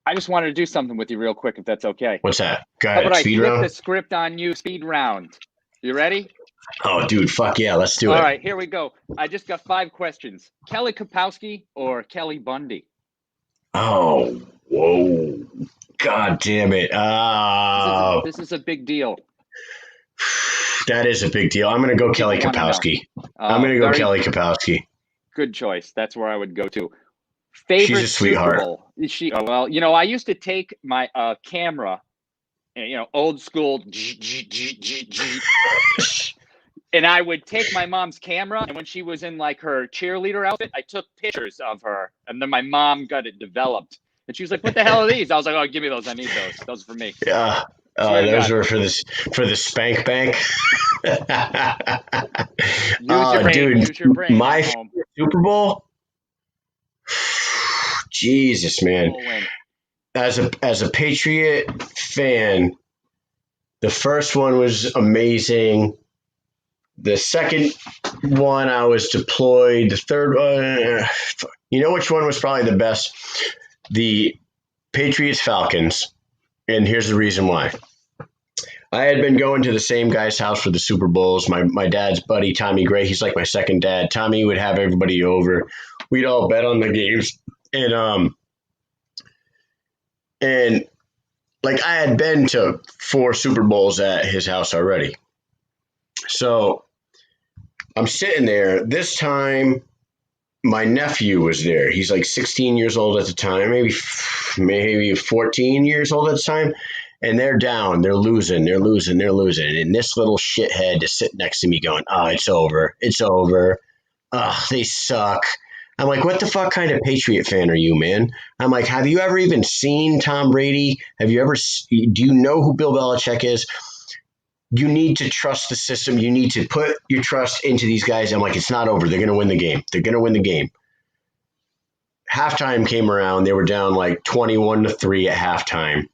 I just wanted to do something with you real quick, if that's okay. What's that? Go How ahead. about I Speed flip round? the script on you, speed round? You ready? Oh, dude, fuck yeah. Let's do All it. right, here we go. I just got 5 questions. Kelly Kapowski or Kelly Bundy? Oh, whoa. God damn it. This is a big deal. That is a big deal. I'm going to go Kelly People wanna know. Kapowski. I'm going to go Very Kelly Kapowski. good choice. That's where I would go to. She's Favorite a Super sweetheart. Bowl? Well, I used to take my camera, old school, and I would take my mom's camera, and when she was in like her cheerleader outfit, I took pictures of her, and then my mom got it developed. And she was like, "What the hell are these?" I was like, "Oh, give me those. I need those. Those are for me." Yeah. Those were for the spank bank. Use your brain my at home. Super Bowl. Jesus, man. As a Patriot fan, the first one was amazing. The second one, I was deployed. The third one, you know which one was probably the best? The Patriots Falcons. And here's the reason why. I had been going to the same guy's house for the Super Bowls. My dad's buddy, Tommy Gray, he's like my second dad. Tommy would have everybody over. We'd all bet on the games. And like I had been to 4 Super Bowls at his house already. So I'm sitting there. This time, my nephew was there. He's like 16 years old at the time, maybe 14 years old at the time. And they're down. They're losing. And this little shithead is sitting next to me going, "Oh, it's over. It's over. Oh, they suck." I'm like, "What the fuck kind of Patriot fan are you, man?" I'm like, "Have you ever even seen Tom Brady? Do you know who Bill Belichick is? You need to trust the system. You need to put your trust into these guys." I'm like, "It's not over. They're going to win the game. They're going to win the game." Halftime came around. They were down like 21-3 at halftime.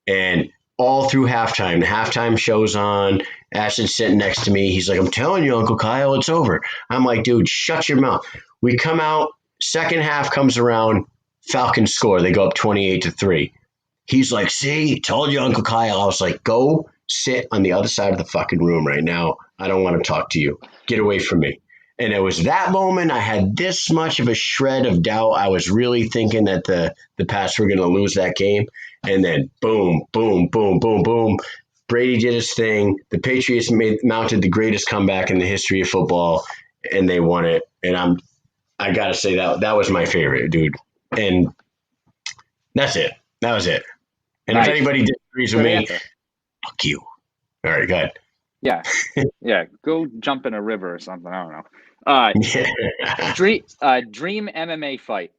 And all through halftime, the halftime show's on. Ashton's sitting next to me. He's like, "I'm telling you, Uncle Kyle, it's over." I'm like, "Dude, shut your mouth." We come out. Second half comes around. Falcons score. They go up 28-3. He's like, "See, told you, Uncle Kyle." I was like, "Go sit on the other side of the fucking room right now. I don't want to talk to you. Get away from me." And it was that moment I had this much of a shred of doubt. I was really thinking that the Pats were going to lose that game. And then boom, boom, boom, boom, boom. Brady did his thing. The Patriots mounted the greatest comeback in the history of football, and they won it. And I got to say that was my favorite, dude. And that's it. That was it. And Nice. if anybody disagrees with me, fuck you. All right, go ahead. Yeah. Yeah. Go jump in a river or something. I don't know. Dream MMA fight.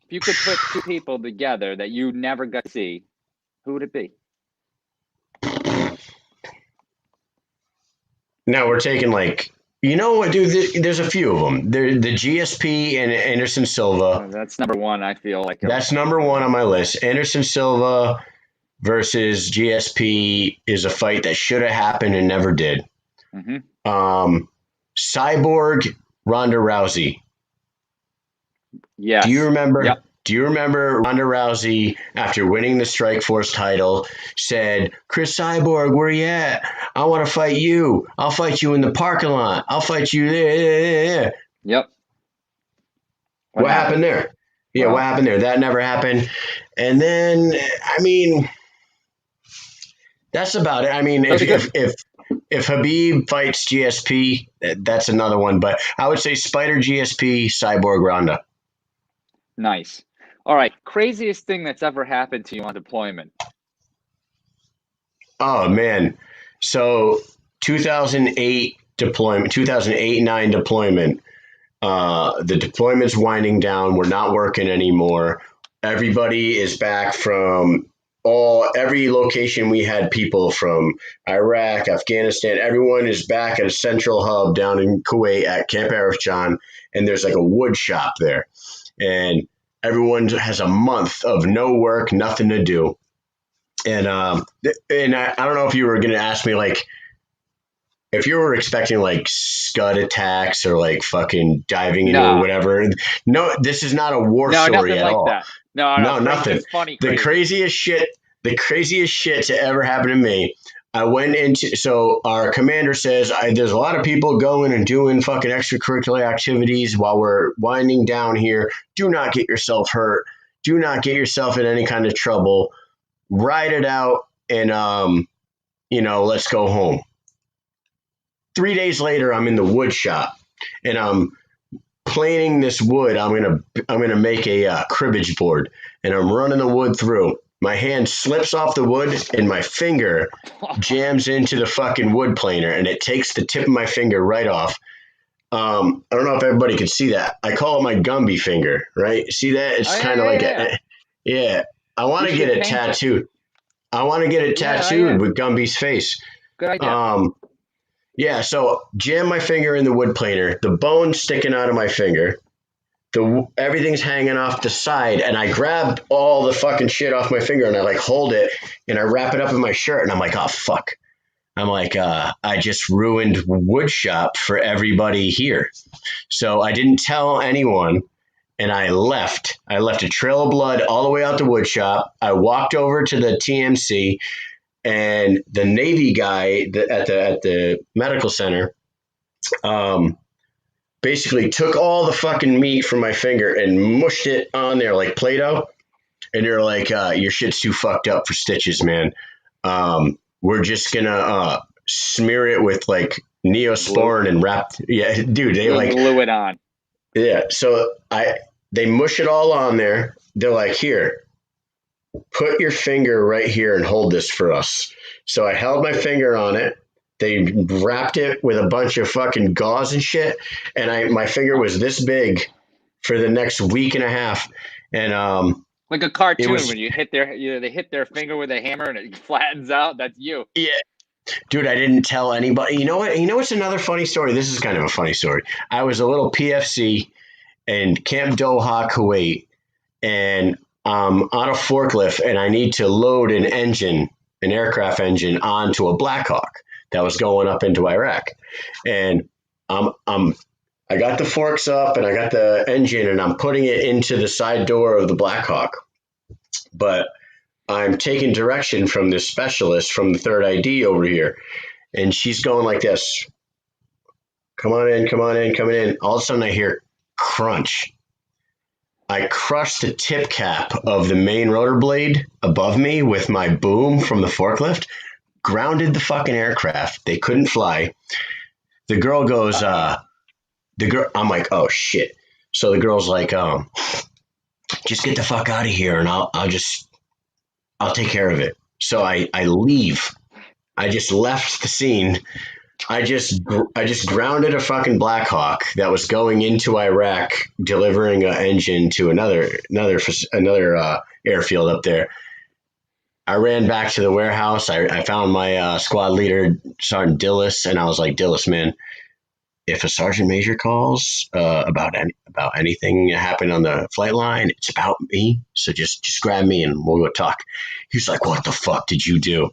If you could put 2 people together that you never got to see, who would it be? Now we're taking like, you know what, dude? There's a few of them. The GSP and Anderson Silva. That's number 1, I feel like. That's number 1 on my list. Anderson Silva versus GSP is a fight that should have happened and never did. Mm-hmm. Cyborg, Ronda Rousey. Yes. Do you remember? Yep. Do you remember Ronda Rousey, after winning the Strikeforce title, said, "Chris Cyborg, where you at? I want to fight you. I'll fight you in the parking lot. I'll fight you there." Yep. What happened there? Yeah, what happened there? That never happened. And then, I mean, that's about it. I mean, if Habib fights GSP, that's another one. But I would say Spider GSP, Cyborg Ronda. Nice. All right. Craziest thing that's ever happened to you on deployment? Oh, man. So 2008 deployment, 2008-9 deployment. The deployment's winding down. We're not working anymore. Everybody is back from every location. We had people from Iraq, Afghanistan. Everyone is back at a central hub down in Kuwait at Camp Arif John, and there's like a wood shop there. And everyone has a month of no work, nothing to do. And I don't know if you were going to ask me, like, if you were expecting like Scud attacks or like fucking diving into whatever. No, this is not a war story at all. That. No, no, No, nothing. just funny The crazy. craziest shit to ever happen to me. I went into, so our commander says, there's a lot of people going and doing fucking extracurricular activities while we're winding down here. Do not get yourself hurt. Do not get yourself in any kind of trouble. Ride it out and, let's go home. 3 days later, I'm in the wood shop and I'm planing this wood. I'm gonna make a cribbage board, and I'm running the wood through. My hand slips off the wood, and my finger jams into the fucking wood planer, and it takes the tip of my finger right off. I don't know if everybody can see that. I call it my Gumby finger, right? See that? It's kind of yeah. I want to get it tattooed. I want to get it tattooed with Gumby's face. Good idea. Yeah, so jam my finger in the wood planer, the bone's sticking out of my finger, everything's hanging off the side, and I grab all the fucking shit off my finger and I like hold it and I wrap it up in my shirt and I'm like, oh fuck. I'm like, I just ruined wood shop for everybody here. So I didn't tell anyone and I left. I left a trail of blood all the way out the wood shop. I walked over to the TMC. And the Navy guy at the medical center basically took all the fucking meat from my finger and mushed it on there like Play-Doh. And they're like, your shit's too fucked up for stitches, man. We're just going to smear it with like Neosporin and wrap. Yeah, dude, they like glue it on. Yeah. So they mush it all on there. They're like, here. Put your finger right here and hold this for us. So I held my finger on it. They wrapped it with a bunch of fucking gauze and shit. And my finger was this big for the next week and a half. And like a cartoon when you hit they hit their finger with a hammer and it flattens out. That's you. Yeah. Dude, I didn't tell anybody. You know what? You know what's another funny story? This is kind of a funny story. I was a little PFC in Camp Doha, Kuwait, and on a forklift, and I need to load an aircraft engine onto a Black Hawk that was going up into Iraq. And I got the forks up and I got the engine and I'm putting it into the side door of the Black Hawk. But I'm taking direction from this specialist from the third ID over here. And she's going like this. Come on in, coming in. All of a sudden I hear crunch. I crushed the tip cap of the main rotor blade above me with my boom from the forklift, grounded the fucking aircraft. They couldn't fly. The girl goes, I'm like, oh shit. So the girl's like, just get the fuck out of here and I'll take care of it. So I leave. I just left the scene. I just grounded a fucking Black Hawk that was going into Iraq, delivering an engine to another airfield up there. I ran back to the warehouse. I found my squad leader, Sergeant Dillis, and I was like, Dillis, man, if a sergeant major calls about anything that happened on the flight line, it's about me. So just grab me and we'll go talk. He was like, what the fuck did you do?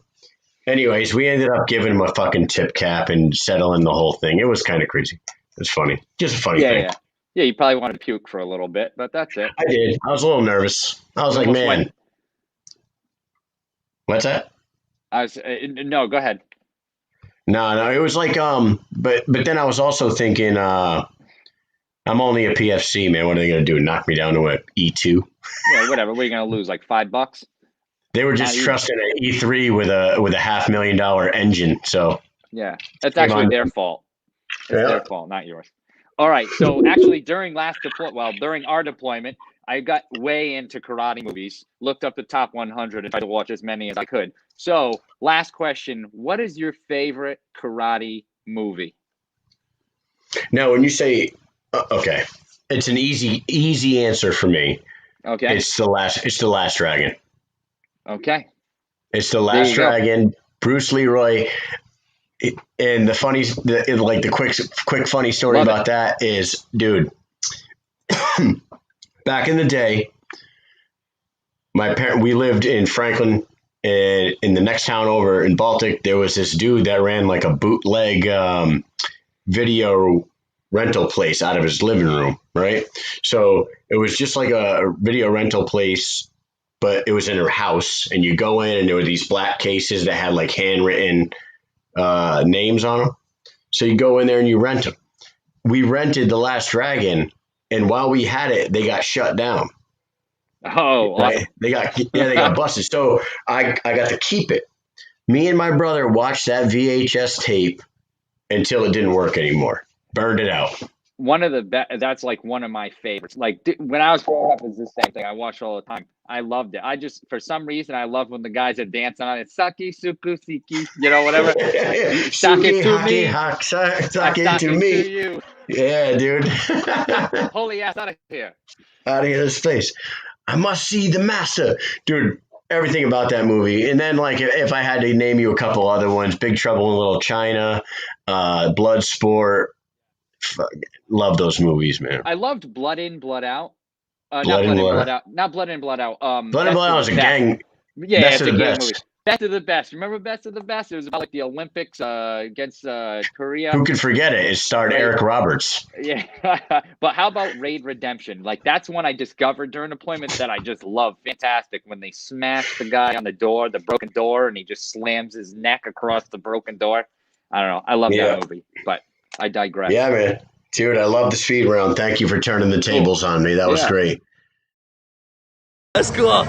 Anyways, we ended up giving him a fucking tip cap and settling the whole thing. It was kind of crazy. It was funny. Just a funny thing. Yeah, you probably wanted to puke for a little bit, but that's it. I did. I was a little nervous. I was like, man. What's that? No, go ahead. No, it was like, but then I was also thinking, I'm only a PFC, man. What are they going to do? Knock me down to an E2? Yeah, whatever. What are you going to lose? Like $5? They were just trusting an E3 with a $500,000 engine. So yeah, that's actually their fault. It's their fault, not yours. All right. So actually, during our deployment, I got way into karate movies. Looked up the top 100 and tried to watch as many as I could. So last question: what is your favorite karate movie? Now, when you say okay, it's an easy answer for me. Okay. It's the Last Dragon. Okay. It's the Last Dragon. Bruce Leroy. And the quick funny story about that is, dude, back in the day, we lived in Franklin, and in the next town over in Baltic, there was this dude that ran like a bootleg video rental place out of his living room, right? So it was just like a video rental place, but it was in her house. And you go in, and there were these black cases that had like handwritten names on them. So you go in there and you rent them. We rented The Last Dragon, and while we had it, they got shut down. Oh, awesome. They got busted. So I got to keep it. Me and my brother watched that VHS tape until it didn't work anymore. Burned it out. One of the best. That's like one of my favorites. Like when I was growing up, it was the same thing. I watched all the time. I loved it. I just, for some reason, I love when the guys are dancing on it. Saki, suku, siki, whatever. Sake it to me. Sake it to me. You. Yeah, dude. Holy ass out of here. Out of this place. I must see the master. Dude, everything about that movie. And then, like, if I had to name you a couple other ones, Big Trouble in Little China, Bloodsport. Love those movies, man. I loved Blood In, Blood Out. Not Blood In, Blood Out. Not Blood In, Blood Out. Blood In, Blood Out was a gang. Yeah, Best it's of a the gang best. movie. Best of the Best. Remember Best of the Best? It was about like the Olympics against Korea. Who could forget it? It starred Eric Roberts. Yeah. But how about Raid Redemption? Like, that's one I discovered during deployment that I just love. Fantastic. When they smash the guy on the door, the broken door, and he just slams his neck across the broken door. I don't know. I love that movie, but I digress. Yeah, man. Dude, I love the speed round. Thank you for turning the tables on me. That was great. That's cool.